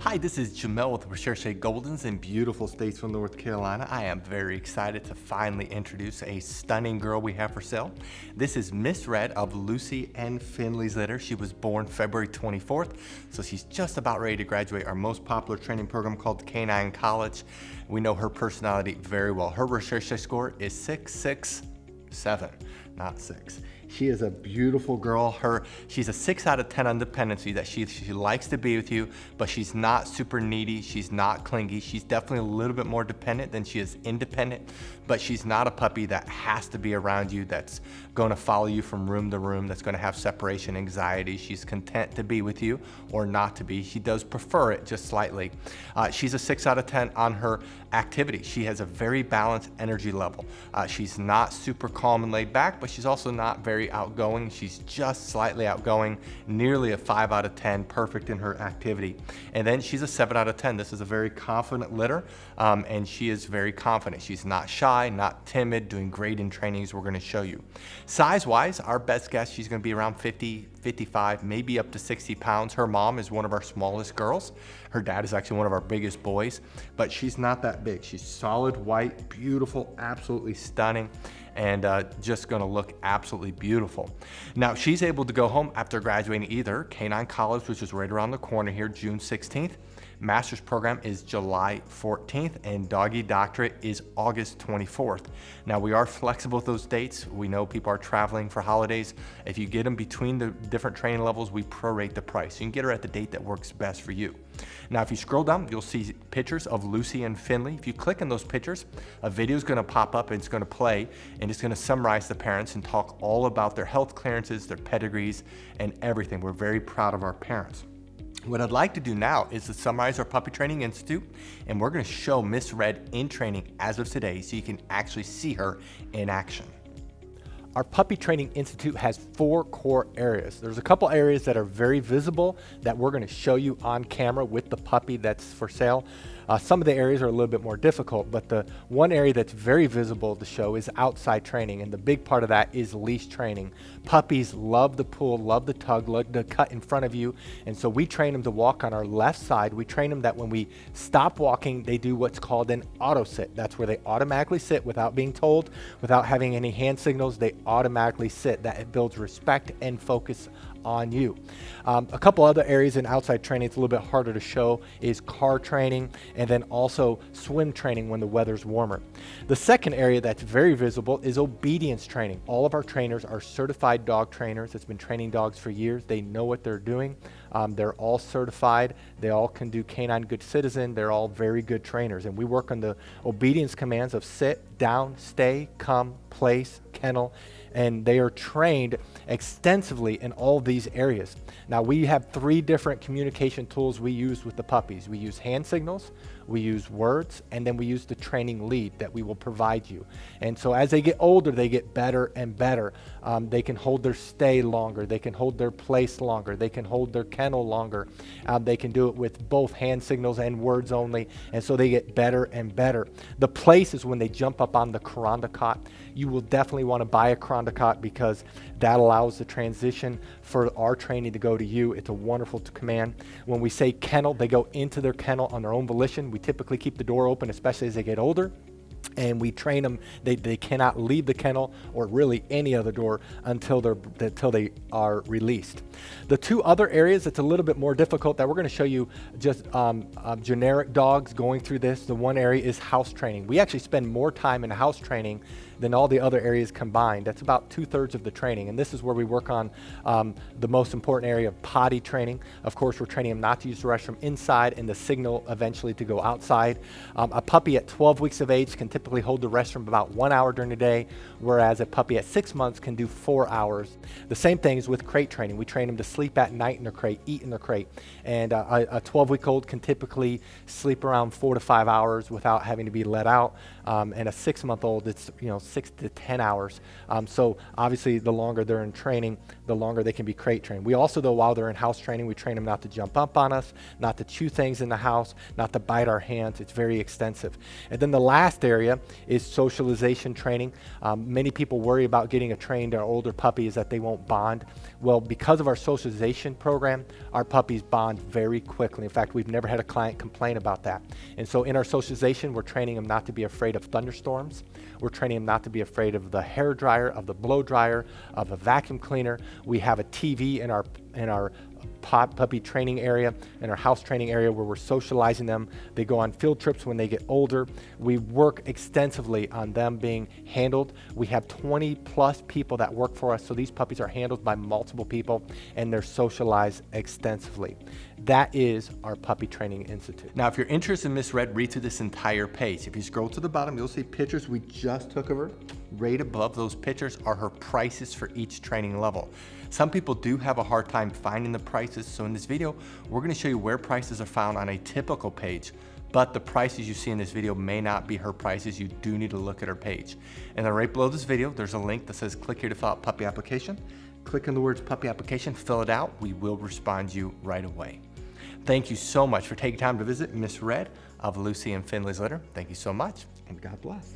Hi, this is Jamel with Recherche Goldens in beautiful Statesville, North Carolina. I am very excited to finally introduce a stunning girl we have for sale. This is Miss Red of Lucy and Finley's litter. She was born February 24th, so she's just about ready to graduate our most popular training program called Canine College. We know her personality very well. Her Recherche score is 667, not 6. She is a beautiful girl. She's a 6 out of 10 on dependency, that she likes to be with you, but she's not super needy. She's not clingy. She's definitely a little bit more dependent than she is independent, but she's not a puppy that has to be around you, that's going to follow you from room to room, that's going to have separation anxiety. She's content to be with you or not to be. She does prefer it just slightly. She's a 6 out of 10 on her activity. She has a very balanced energy level. She's not super calm and laid back, but she's also not very outgoing. She's just slightly outgoing, nearly a 5 out of 10, perfect in her activity. And then she's a 7 out of 10. This is a very confident litter, and she is very confident. She's not shy, not timid, doing great in trainings we're going to show you. Size-wise, our best guess, she's going to be around 50, 55, maybe up to 60 pounds. Her mom is one of our smallest girls. Her dad is actually one of our biggest boys, but she's not that big. She's solid white, beautiful, absolutely stunning, and just gonna look absolutely beautiful. Now, she's able to go home after graduating either Canine College, which is right around the corner here, June 16th. Master's program is July 14th, and Doggy Doctorate is August 24th. Now, we are flexible with those dates. We know people are traveling for holidays. If you get them between the different training levels, we prorate the price. You can get her at the date that works best for you. Now, if you scroll down, you'll see pictures of Lucy and Finley. If you click on those pictures, a video is going to pop up and it's going to play, and it's going to summarize the parents and talk all about their health clearances, their pedigrees, and everything. We're very proud of our parents. What I'd like to do now is to summarize our Puppy Training Institute, and we're going to show Miss Red in training as of today so you can actually see her in action. Our Puppy Training Institute has 4 core areas. There's a couple areas that are very visible that we're going to show you on camera with the puppy that's for sale. Some of the areas are a little bit more difficult, but the one area that's very visible to show is outside training, and the big part of that is leash training. Puppies love the pull, love the tug, love the cut in front of you, and so we train them to walk on our left side. We train them that when we stop walking, they do what's called an auto sit. That's where they automatically sit without being told, without having any hand signals. They automatically sit. That builds respect and focus on you. A couple other areas in outside training it's a little bit harder to show is car training, and then also swim training when the weather's warmer. The second area that's very visible is obedience training. All of our trainers are certified dog trainers that's been training dogs for years. They know what they're doing. They're all certified. They all can do Canine Good Citizen. They're all very good trainers, and we work on the obedience commands of sit, down, stay, come, place, kennel, and they are trained extensively in all these areas. Now, we have 3 different communication tools we use with the puppies. We use hand signals, we use words, and then we use the training lead that we will provide you. And so as they get older, they get better and better. They can hold their stay longer, they can hold their place longer, they can hold their kennel longer. They can do it with both hand signals and words only, and so they get better and better. The place is when they jump up on the Cot. You will definitely want to buy a Cot because that allows the transition for our training to go to you. It's a wonderful command. When we say kennel, they go into their kennel on their own volition. We typically keep the door open, especially as they get older, and we train them. They cannot leave the kennel or really any other door until they are released. The 2 other areas that's a little bit more difficult that we're going to show you just generic dogs going through this. The one area is house training. We actually spend more time in house training than all the other areas combined. That's about 2/3 of the training, and this is where we work on the most important area of potty training. Of course, we're training them not to use the restroom inside and the signal eventually to go outside. A puppy at 12 weeks of age can typically hold the restroom about 1 hour during the day, whereas a puppy at 6 months can do 4 hours. The same thing is with crate training. We train them to sleep at night in their crate, eat in their crate, and a 12-week-old can typically sleep around 4 to 5 hours without having to be let out, and a 6-month-old, it's 6 to 10 hours. So obviously the longer they're in training, the longer they can be crate trained. We also, though, while they're in house training, we train them not to jump up on us, not to chew things in the house, not to bite our hands. It's very extensive. And then the last area is socialization training. Many people worry about getting a trained or older puppy is that they won't bond. Well, because of our socialization program, our puppies bond very quickly. In fact, we've never had a client complain about that. And so in our socialization, we're training them not to be afraid of thunderstorms. We're training them not to be afraid of the hair dryer, of the blow dryer, of a vacuum cleaner. We have a TV in our puppy training area, in our house training area, where we're socializing them. They go on field trips when they get older. We work extensively on them being handled. We have 20 plus people that work for us, so these puppies are handled by multiple people and they're socialized extensively. That is our Puppy Training Institute. Now, if you're interested in Miss Red, read through this entire page. If you scroll to the bottom, you'll see pictures we just took of her. Right above those pictures are her prices for each training level. Some people do have a hard time finding the prices, so in this video, we're going to show you where prices are found on a typical page, but the prices you see in this video may not be her prices. You do need to look at her page. And then right below this video, there's a link that says click here to fill out puppy application. Click on the words puppy application, fill it out. We will respond to you right away. Thank you so much for taking time to visit Miss Red of Lucy and Finley's litter. Thank you so much, and God bless.